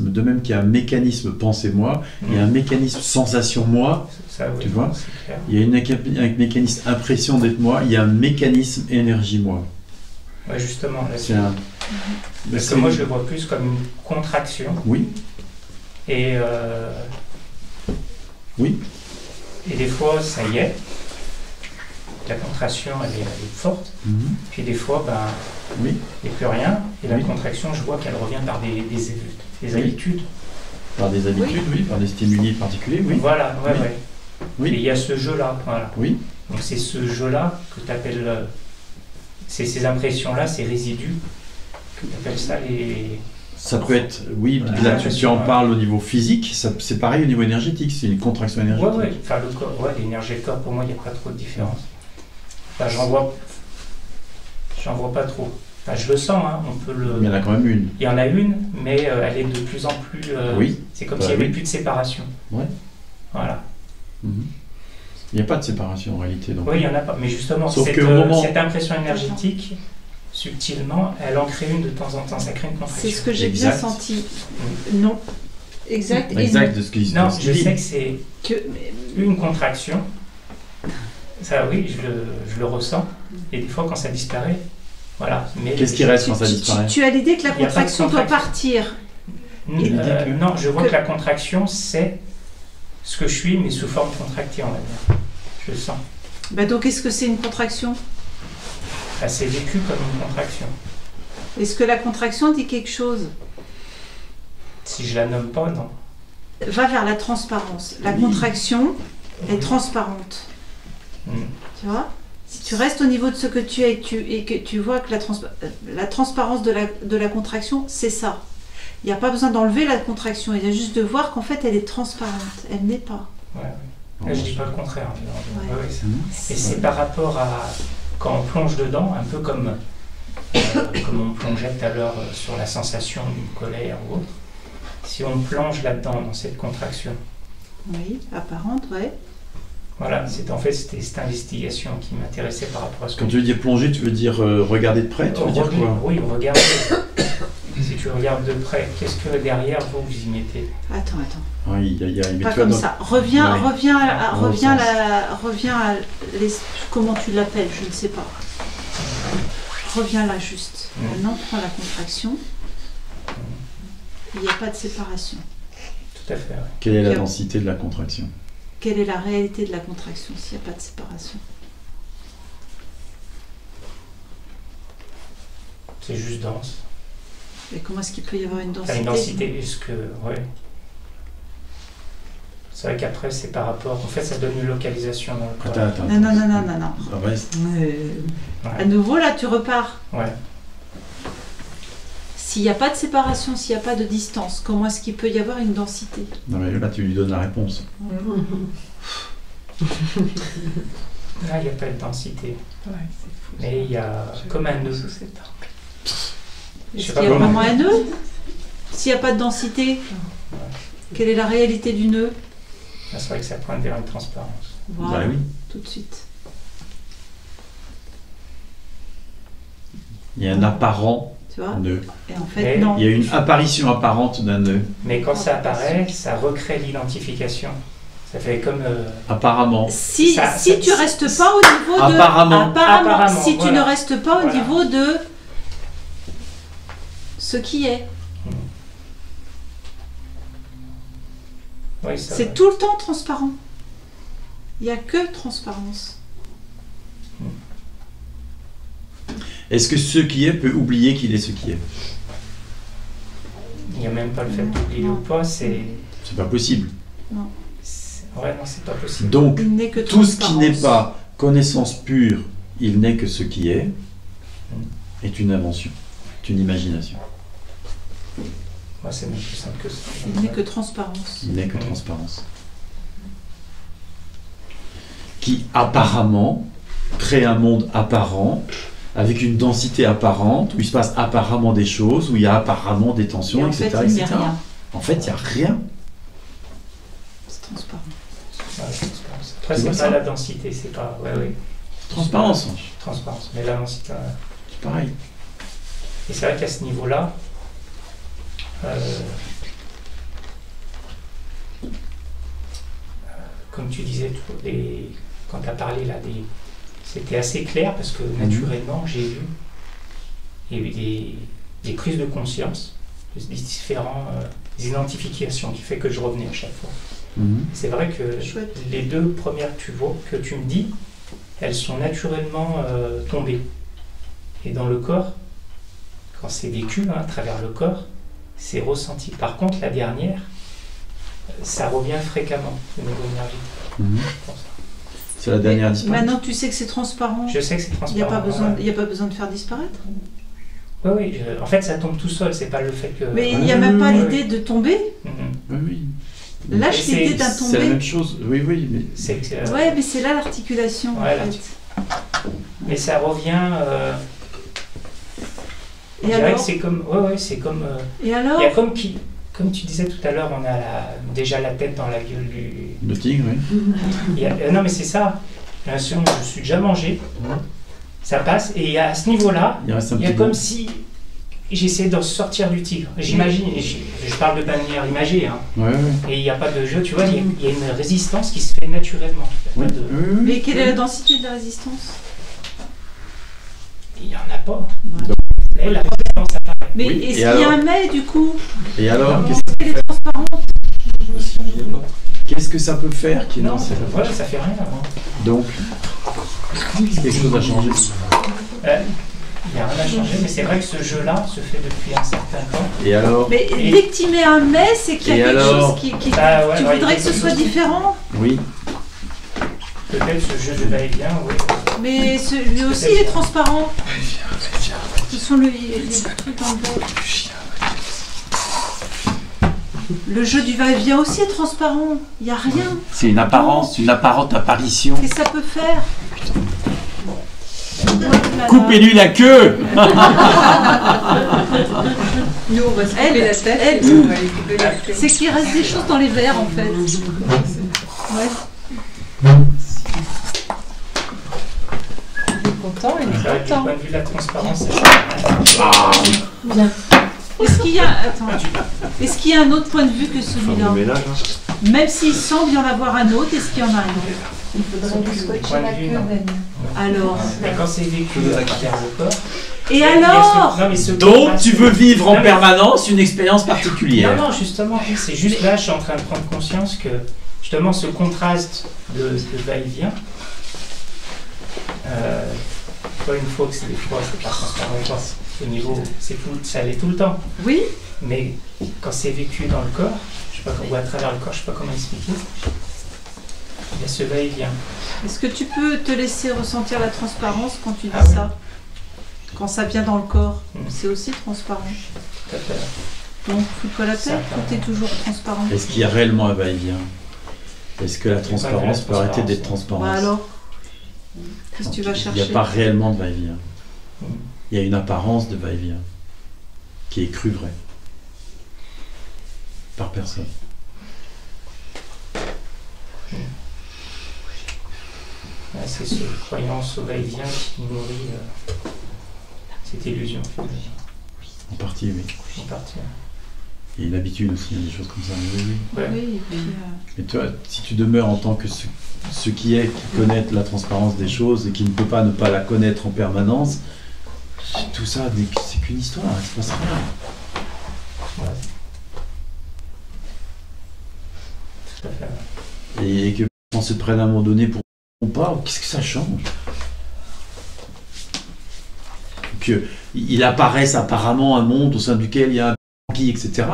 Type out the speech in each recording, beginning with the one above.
De même qu'il y a un mécanisme pensée-moi, il y a un mécanisme sensation-moi, Ça, oui, tu vois. c'est clair. Il y a un mécanisme impression d'être-moi, il y a un mécanisme énergie-moi. Ouais, justement, là, C'est un... parce que moi, je le vois plus comme une contraction. Oui, Et, oui, et des fois, ça y est, la contraction, elle est forte. Puis des fois, ben, oui. il n'y a plus rien. Et la Oui. contraction, je vois qu'elle revient par des Oui. habitudes. Par des habitudes, oui, par des stimuli particuliers, oui. Voilà, ouais, Oui. ouais. Oui. Et il y a ce jeu-là, voilà. Oui, Donc c'est ce jeu-là que tu appelles... c'est ces impressions-là, ces résidus, que tu appelles ça les... ça peut être, oui, Voilà. là tu en parles au niveau physique, c'est pareil au niveau énergétique, c'est une contraction énergétique. Ouais, ouais, enfin le corps, ouais, l'énergie du corps, pour moi, il n'y a pas trop de différence. Enfin, j'en vois pas trop. Enfin, je le sens, hein, on peut le... Il y en a quand même une. Il y en a une, mais elle est de plus en plus... Oui. C'est comme Bah, s'il n'y avait oui. plus de séparation. Ouais. Voilà. Mhm. Il n'y a pas de séparation en réalité. Donc. Oui, il n'y en a pas. Mais justement, Sauf cette, que au moment- cette impression énergétique, subtilement, elle en crée une de temps en temps. Ça crée une contraction. C'est ce que j'ai bien Exact. senti. Non. Exact. Et Exact de ce qui Non, de ce qu'il je dit. sais que c'est que- une contraction. Ça, oui, je le ressens. Et des fois, quand ça disparaît, voilà. Mais Qu'est-ce qui reste quand ça disparaît? tu as l'idée que la Il y a pas de contraction doit contraction. partir. Non, je vois que- que la contraction, c'est ce que je suis, mais sous forme contractée, on va dire. Je le sens. Bah donc, est-ce que c'est une contraction? Bah, c'est vécu comme une contraction. Est-ce que la contraction dit quelque chose? Si je la nomme pas, non. Va vers la transparence. La Oui. contraction est transparente. Mm. Tu vois? Si tu restes au niveau de ce que tu es et que tu vois que la transparence de la contraction, c'est ça. Il n'y a pas besoin d'enlever la contraction, il y a juste de voir qu'en fait elle est transparente. Elle n'est pas. Ouais, ouais. Là, je dis pas le contraire. Ouais. Ouais, ouais, ça- Mhm. Et c'est par rapport à quand on plonge dedans, un peu comme on plongeait tout à l'heure sur la sensation d'une colère ou autre. Si on plonge là-dedans, dans cette contraction, Oui, apparente, ouais. voilà, c'était cette investigation qui m'intéressait par rapport à ce que Quand tu veux dire plonger, tu veux dire regarder de près, tu veux dire quoi? Oui, regardez. Si tu regardes de près, qu'est-ce que derrière vous y mettez? Attends. Oui, mais Pas tu vois, comme dans- ça. Reviens Ouais. à comment tu l'appelles, je ne sais pas. Reviens là juste. Maintenant, prends la contraction. Il n'y a pas de séparation. Tout à fait, ouais. Quelle est la Ok. densité de la contraction? Quelle est la réalité de la contraction s'il n'y a pas de séparation? C'est juste dense. Et comment est-ce qu'il peut y avoir une Enfin, densité? une densité, est-ce que... Ouais. C'est vrai qu'après, c'est par rapport... En fait, ça donne une localisation dans le corps. Attends. Non. Ça reste. À nouveau, là, tu repars. Ouais. S'il n'y a pas de séparation, s'il n'y a pas de distance, comment est-ce qu'il peut y avoir une densité? Non, mais là, tu lui donnes la réponse. Là, il n'y a pas de densité. Mais il y a comme un nœud. Je sais Est-ce pas qu'il y a comment. vraiment un nœud? S'il n'y a pas de densité, quelle est la réalité du nœud? Là, c'est vrai que ça pointe vers une transparence. Voilà, Bah oui. tout de suite. Il y a un apparent Tu vois? nœud. Et en fait, Mais non. Il y a une apparition apparente d'un nœud. Mais quand ça apparaît, ça recrée l'identification. Ça fait comme... Apparemment. Si Ça- tu restes pas au niveau de... Apparemment. Apparemment, si tu voilà. ne restes pas au Voilà. niveau de ce qui est. Oui, ça C'est tout le temps transparent. Il n'y a que transparence. Est-ce que ce qui est peut oublier qu'il est ce qui est? Il n'y a même pas le fait d'oublier Non. ou pas, c'est... C'est pas possible. Ouais, non, c'est pas possible. Donc, Il n'est que tout ce qui transparence. n'est pas connaissance pure, il n'est que ce qui est une invention, est une imagination. Ouais, c'est même plus simple que ça. Il n'est que transparence. Il n'est que transparence. Qui apparemment crée un monde apparent, avec une densité apparente, où il se passe apparemment des choses, où il y a apparemment des tensions, Et en etc. fait, il n'y a etc. rien. En fait, il n'y a rien. C'est transparent. Ouais, transparence. Après, Tu vois c'est ça pas la densité, c'est pas... Ouais, oui. Transparence, Transparence, mais la densité... c'est pareil. Et c'est vrai qu'à ce niveau-là, tu disais, quand tu as parlé là, c'était assez clair parce que naturellement, j'ai vu, il y a eu des prises de conscience, des différentes identifications qui fait que je revenais à chaque fois. C'est vrai que Chouette. les deux premières que tu me dis, elles sont naturellement tombées. Et dans le corps, quand c'est vécu à travers le corps, c'est ressenti. Par contre, la dernière, ça revient fréquemment, au niveau énergétique. C'est la dernière disparition. Maintenant, tu sais que c'est transparent. Je sais que c'est Il n'y a transparent. pas besoin de faire disparaître. Oui, en fait, ça tombe tout seul, c'est pas le fait que... Mais il n'y a même pas l'idée de tomber. Oui. Lâche Et l'idée d'un C'est la tomber. même chose. Oui, mais... C'est que, Ouais, mais c'est là l'articulation. Ouais, en fait. mais ça revient... Et je dirais alors que c'est comme... Ouais, c'est comme... Et alors Il y a comme tu disais tout à l'heure, on a déjà la tête dans la gueule du... Le tigre, oui. Non, mais c'est ça. Bien sûr, je suis déjà mangé. Ça passe. Et à ce niveau-là, Il reste un il y a petit comme bout. si j'essaie de sortir du tigre. J'imagine, et je parle de manière imagée, hein. Ouais. Et il n'y a pas de jeu, tu vois, il y a une résistance qui se fait naturellement. Il y a pas de- Mais quelle est la densité de la résistance? Il n'y en a pas. Voilà. Elle, la résistance apparaît. Mais Oui, est-ce et qu'il y a alors un mais du coup? Et alors, Elle est transparente. qu'est-ce que ça peut faire qui est Non, dans cette voilà, ça fait rien. Hein. Donc, quelque chose a changé. Il n'y a rien à changer, mais c'est vrai que ce jeu-là se fait depuis un certain temps. Et alors Mais dès que tu mets un mais, c'est qu'il y a Et quelque alors chose qui Ah ouais, tu ouais, voudrais il y que a ce soit quelque chose. différent. Oui. Peut-être ce jeu de va-et-vient, oui. Mais lui aussi il est transparent. Ce sont les trucs dans le verre. Le jeu du va-et-vient aussi est transparent. Il n'y a rien. C'est une apparence, une apparente apparition. Qu'est-ce que ça peut faire? Coupez-lui la queue. Nous, on va se couper la tête. elle- On va lui couper la tête. C'est qu'il reste des choses dans les verres en fait. Ouais. Il est content, il C'est est vrai que du content. point de vue de la transparence, ça Bien. Est-ce qu'il y a Est-ce qu'il y a un autre point de vue que celui-là? Même s'il semble y en avoir un autre, est-ce qu'il y en a un autre? Il faudrait lui scotcher Point de la vue, queue, non. Daniel. Alors. Mais quand c'est vécu à travers le corps. Et il y a alors? non, mais ce Donc, contraste- tu veux vivre en Non, mais- permanence une expérience particulière. Non, justement, c'est juste là, je suis en train de prendre conscience que justement ce contraste de va-et-vient, pas une fois que c'est des fois, c'est pas transparent, quoi. Au niveau, ça l'est tout le temps. Oui. Mais quand c'est vécu dans le corps, je sais pas, ou à travers le corps, je sais pas comment expliquer, il y a ce va-et-vient. Est-ce que tu peux te laisser ressentir la transparence quand tu dis Ah oui. ça? Quand ça vient dans le corps, Mm. c'est aussi transparent. Tout à fait. Donc, fous-toi la Ça tête, apparaît. tout est toujours transparent. Est-ce qu'il y a réellement un va-et-vient? Est-ce que la Il y a pas de transparence peut arrêter d'être transparence, Bah transparence? alors, qu'est-ce que tu vas Il n'y chercher? a pas réellement de va-et-vient. Mm. Il y a une apparence de va-et-vient qui est crue vraie par personne. Ouais, c'est ce croyance au va-et-vient qui nourrit cette illusion, finalement, En partie, oui. en partie. Il y a une habitude aussi, hein, des choses comme ça. Oui, oui. Ouais. Oui, et puis, Mais toi, si tu demeures en tant que ce qui est, qui connaît la transparence des choses et qui ne peut pas ne pas la connaître en permanence, tout ça, c'est qu'une histoire, il ne se passe rien. Ouais. Tout à fait. Et que on se prenne à un moment donné pour ou pas, qu'est-ce que ça change? Que il apparaisse apparemment un monde au sein duquel il y a un qui, etc. Ouais,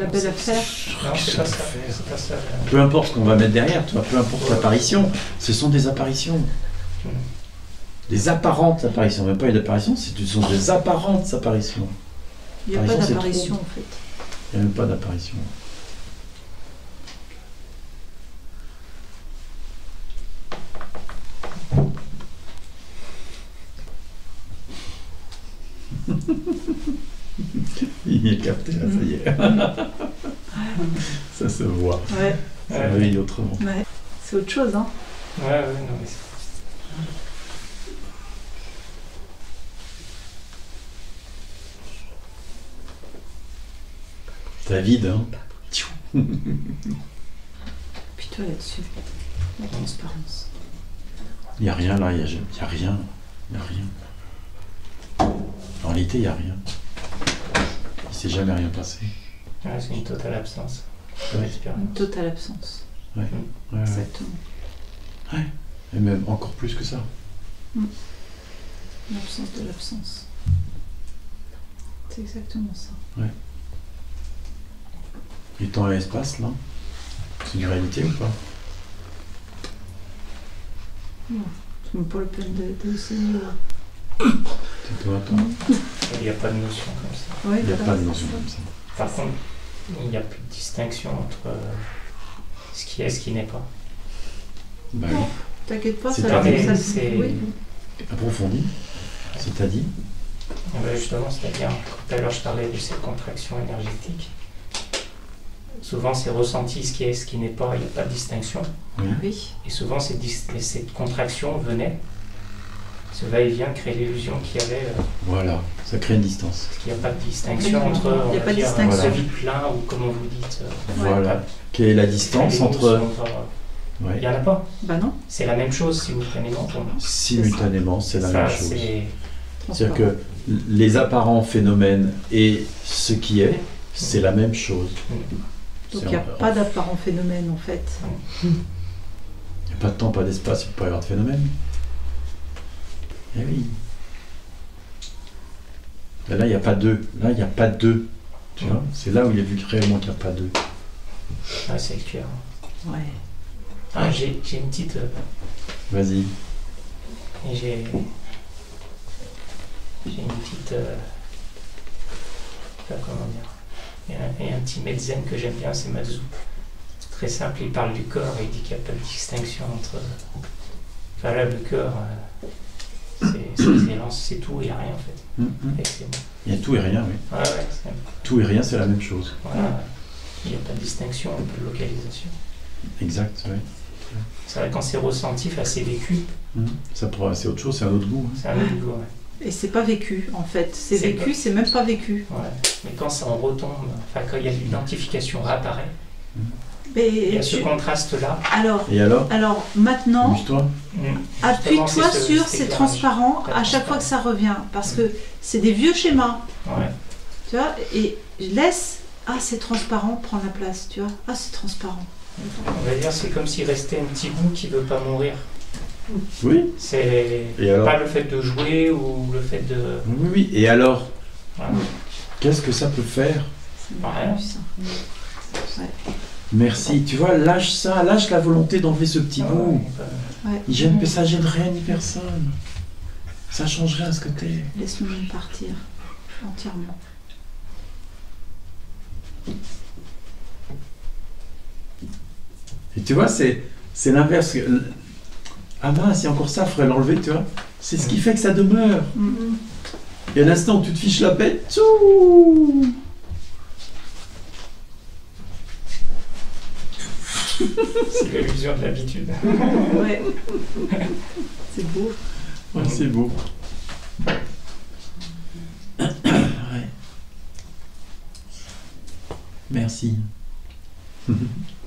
la non, belle c'est- affaire. Non, c'est pas ça. C'est pas ça. Peu importe ce qu'on va mettre derrière, toi, peu importe l'apparition, ce sont des apparitions. Des apparentes apparitions, même pas une apparition, ce sont des apparentes apparitions. il n'y a pas Apparition, c'est d'apparition trop. en fait. Il n'y a même pas d'apparition. Il y est capté là, ça y est. Ça se voit. Ouais, Ça brille autrement. ouais. C'est autre chose, hein. Ouais, non, mais T'as vide, hein? Puis toi là-dessus. La transparence. Il n'y a rien là, il n'y a rien. Il n'y a rien. En réalité, il n'y a rien. Il ne s'est jamais rien passé. Ouais, c'est une totale absence de Ouais. l'expérience. Une totale absence. Ouais, ouais. Exactement. Et même encore plus que ça. L'absence de l'absence. C'est exactement ça. Et temps et espace, là, c'est une réalité ou pas? C'est même pas le peine de essayer. C'est toi, toi. Il n'y a pas de notion comme ça. Ouais, Il n'y a voilà, pas de c'est notion ça. comme ça. Par contre, il n'y a plus de distinction entre ce qui est et ce qui n'est pas. Bah oui. T'inquiète pas, C'est ça, pas ça, vrai, ça c'est- oui. Approfondi. C'est-à-dire? Et ben justement, c'est-à-dire, tout à l'heure je parlais de cette contraction énergétique. Souvent, c'est ressenti ce qui est et ce qui n'est pas, il n'y a pas de distinction. Oui. Oui. Et souvent, cette contraction venait, ce va-et-vient crée l'illusion qu'il y avait, Voilà, ça crée une distance. parce qu'il n'y a pas de distinction Oui, entre, il y a on va pas de dire, distinction. le vide plein ou comment vous dites. Voilà. Quelle est la distance les entre... mots sont pas- Il Ouais. n'y en a pas. Bah non. C'est la même chose simultanément pour moi. Simultanément, c'est la Ça, même chose. c'est- C'est-à-dire que les apparents phénomènes et ce qui est, c'est la même chose. Donc il n'y a pas d'apparent phénomène en fait. Il n'y a pas de temps, pas d'espace, il ne peut pas y avoir de phénomène. Eh oui. Là, il n'y a pas deux. Là, il n'y a pas deux. Tu vois, c'est là où il est vu réellement qu'il n'y a pas deux. Ouais, c'est clair. Ouais. Ah, j'ai une petite. Vas-y. J'ai une petite. Comment dire. Il y a un petit médecin que j'aime bien, c'est Matsu. Très simple, il parle du corps et il dit qu'il n'y a pas de distinction entre. Enfin là, le corps, c'est tout et rien en fait. Et c'est bon. Il y a tout et rien, oui. Ouais, ouais, Tout et rien, c'est la même chose. voilà. Il n'y a pas de distinction, pas de localisation. Exact, oui. C'est vrai, quand c'est ressenti, enfin, c'est vécu, Ça pourra, c'est autre chose, c'est un autre goût. hein. c'est un autre goût. Ouais. Et c'est pas vécu en fait. C'est C'est vécu, pas- c'est même pas vécu. Ouais. Mais quand ça en retombe, enfin, quand il y a l'identification réapparaît, il y Mais a ce contraste-là. alors, Et alors maintenant, Amuse-toi. appuie-toi Justement, c'est sur cet c'est éclairage. transparent à chaque fois que ça revient. Parce que c'est des vieux schémas. Ouais. Tu vois, et laisse. Ah, c'est transparent, prends la place, tu vois. Ah, c'est transparent. On va dire c'est comme s'il restait un petit bout qui veut pas mourir. Oui. C'est Et alors pas le fait de jouer ou le fait de. Oui, oui, oui. Et alors Voilà. Qu'est-ce que ça peut faire? C'est Ouais. merveilleux, ça. Ouais. Merci. Tu vois, lâche ça, lâche la volonté d'enlever ce petit bout. Ouais. Ça gêne rien ni personne. Ça change rien à ce que t'es. Laisse-nous même partir entièrement. Et tu vois, c'est l'inverse. Ah mince, il y a encore ça, il faudrait l'enlever, tu vois. C'est ce qui fait que ça demeure. Et à l'instant où tu te fiches la paix, tchou. C'est l'illusion de l'habitude. Ouais. C'est beau. Ouais, c'est beau. Ouais. Merci.